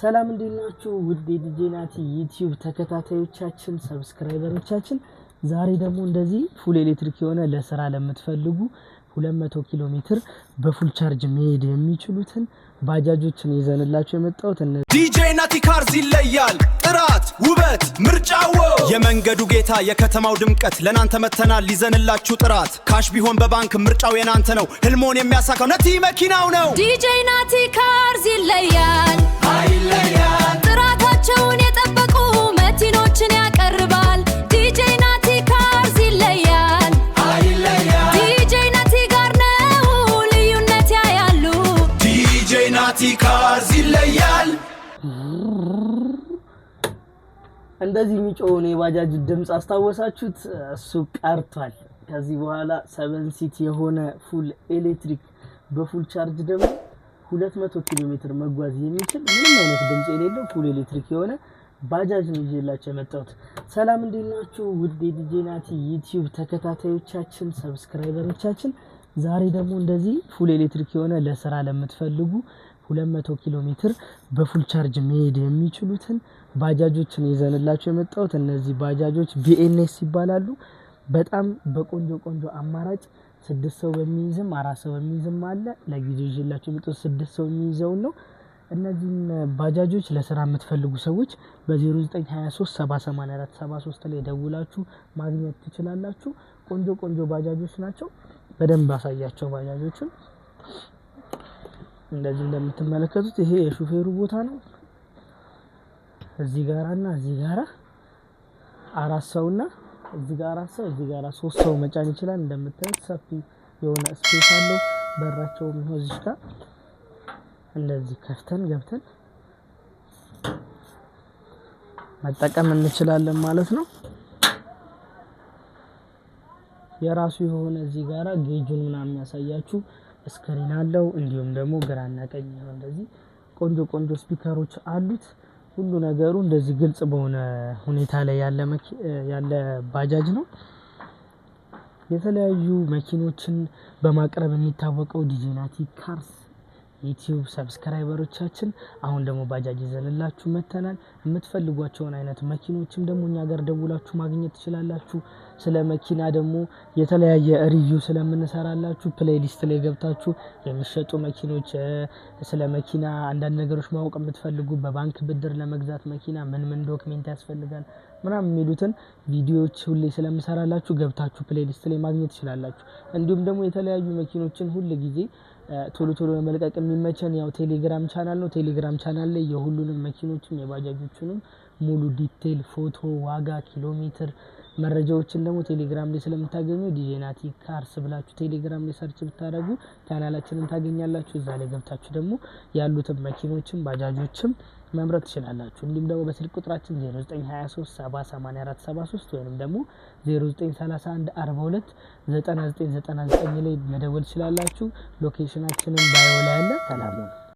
ሰላም እንዴናችሁ ውድ የዲጄናቲ ዩቲዩብ ተከታታዮቻችን ሰብስክራይበሮቻችን ዛሬ ደግሞ እንደዚህ ፉል ኤሌክትሪክ የሆነ ለስራ ለምትፈልጉ 200 ኪሎ ሜትር በፉል ቻርጅ መሄድ የሚችሉትን ባጃጆችን ይዘንላችሁ የመጣሁት ዲጄናቲ ካርስ ይለያል። ጥራት፣ ውበት፣ ምርጫው የመንገዱ ጌታ የከተማው ድምቀት ለናንተ መተናል ይዘንላችሁ ጥራት ካሽ ቢሆን በባንክ ምርጫው የናንተ ነው። ህልሞን የሚያሳካው ነቲ መኪናው ነው። ዲጄናቲ ካርስ ይለያል ጥራታቸውን የጠበቁ መኪኖችን ያቀርባል። ዲጄናቲ ካርስ ይለያል ዲጄናቲ ጋር ነው ልዩነት ያያሉ። ዲጄናቲ ካርስ ይለያል። እንደዚህ የሚጮውን የባጃጅ ድምጽ አስታወሳችሁት? እሱ ቀርቷል። ከዚህ በኋላ 7 ሲት የሆነ ፉል ኤሌክትሪክ በፉል ቻርጅ ደግሞ 200 ኪሎ ሜትር መጓዝ የሚችል ምንም አይነት ድምጽ የሌለው ፉል ኤሌክትሪክ የሆነ ባጃጅ ነው ይዤላችሁ የመጣሁት። ሰላም እንዴናችሁ ውድ የዲጄናቲ ዩቲዩብ ተከታታዮቻችን ሰብስክራይበሮቻችን ዛሬ ደግሞ እንደዚህ ፉል ኤሌክትሪክ የሆነ ለስራ ለምትፈልጉ 200 ኪሎ ሜትር በፉል ቻርጅ መሄድ የሚችሉትን ባጃጆችን ይዘንላችሁ የመጣሁት። እነዚህ ባጃጆች ቢኤንኤስ ይባላሉ። በጣም በቆንጆ አማራጭ 6 ሰው በሚይዝም 4 ሰው በሚይዝም አለ። ለጊዜው ይዤላችሁ የመጣሁት 6 ሰው የሚይዘው ነው። እነዚህን ባጃጆች ለስራ የምትፈልጉ ሰዎች በ0923 784 73 ላይ ደውላችሁ ማግኘት ትችላላችሁ። ቆንጆ ባጃጆች ናቸው። በደንብ አሳያቸው ባጃጆችን። እንደዚህ እንደምትመለከቱት ይሄ የሹፌሩ ቦታ ነው። እዚህ ጋራና እዚህ ጋራ 4 ሰውና እዚህ ጋራ 4 ሰው እዚህ ጋራ 3 ሰው መጫን ይችላል። እንደምታዩት ሰፊ የሆነ ስፔስ አለው። በራቸውም ነው እዚህ ጋር እንደዚህ ከፍተን ገብተን መጠቀም እንችላለን ማለት ነው። የራሱ የሆነ እዚህ ጋራ ጌጁን ምናምን ያሳያችሁ ስክሪን አለው። እንዲሁም ደግሞ ግራና ቀኝ ነው እንደዚህ ቆንጆ ስፒከሮች አሉት። ሁሉ ነገሩ እንደዚህ ግልጽ በሆነ ሁኔታ ላይ ያለ ባጃጅ ነው። የተለያዩ መኪኖችን በማቅረብ የሚታወቀው ዲጄናቲ ካርስ ዩቲዩብ ሰብስክራይበሮቻችን አሁን ደግሞ ባጃጅ ይዘንላችሁ መተናል። የምትፈልጓቸውን አይነት መኪኖችም ደግሞ እኛ ጋር ደውላችሁ ማግኘት ትችላላችሁ። ስለ መኪና ደግሞ የተለያየ ሪቪው ስለምንሰራላችሁ ፕሌሊስት ላይ ገብታችሁ የሚሸጡ መኪኖች ስለ መኪና አንዳንድ ነገሮች ማወቅ የምትፈልጉ በባንክ ብድር ለመግዛት መኪና ምን ዶክመንት ያስፈልጋል ምናምን የሚሉትን ቪዲዮዎች ሁሌ ስለምሰራላችሁ ገብታችሁ ፕሌሊስት ላይ ማግኘት ትችላላችሁ። እንዲሁም ደግሞ የተለያዩ መኪኖችን ሁሉ ጊዜ ቶሎ ለመልቀቅ የሚመቸን ያው ቴሌግራም ቻናል ነው። ቴሌግራም ቻናል ላይ የሁሉንም መኪኖችን የባጃጆችንም ሙሉ ዲቴል ፎቶ፣ ዋጋ፣ ኪሎ ሜትር መረጃዎችን ደግሞ ቴሌግራም ላይ ስለምታገኙ ዲጄናቲ ካርስ ብላችሁ ቴሌግራም ላይ ሰርች ብታደርጉ ቻናላችንን ታገኛላችሁ። እዛ ላይ ገብታችሁ ደግሞ ያሉትን መኪኖችን ባጃጆችም መምረጥ ትችላላችሁ። እንዲሁም ደግሞ በስልክ ቁጥራችን 0923 784 73 ወይንም ደግሞ 0931 42 9999 ላይ መደወል ትችላላችሁ። ሎኬሽናችንን ባዮ ላይ አለ። ሰላም ነው።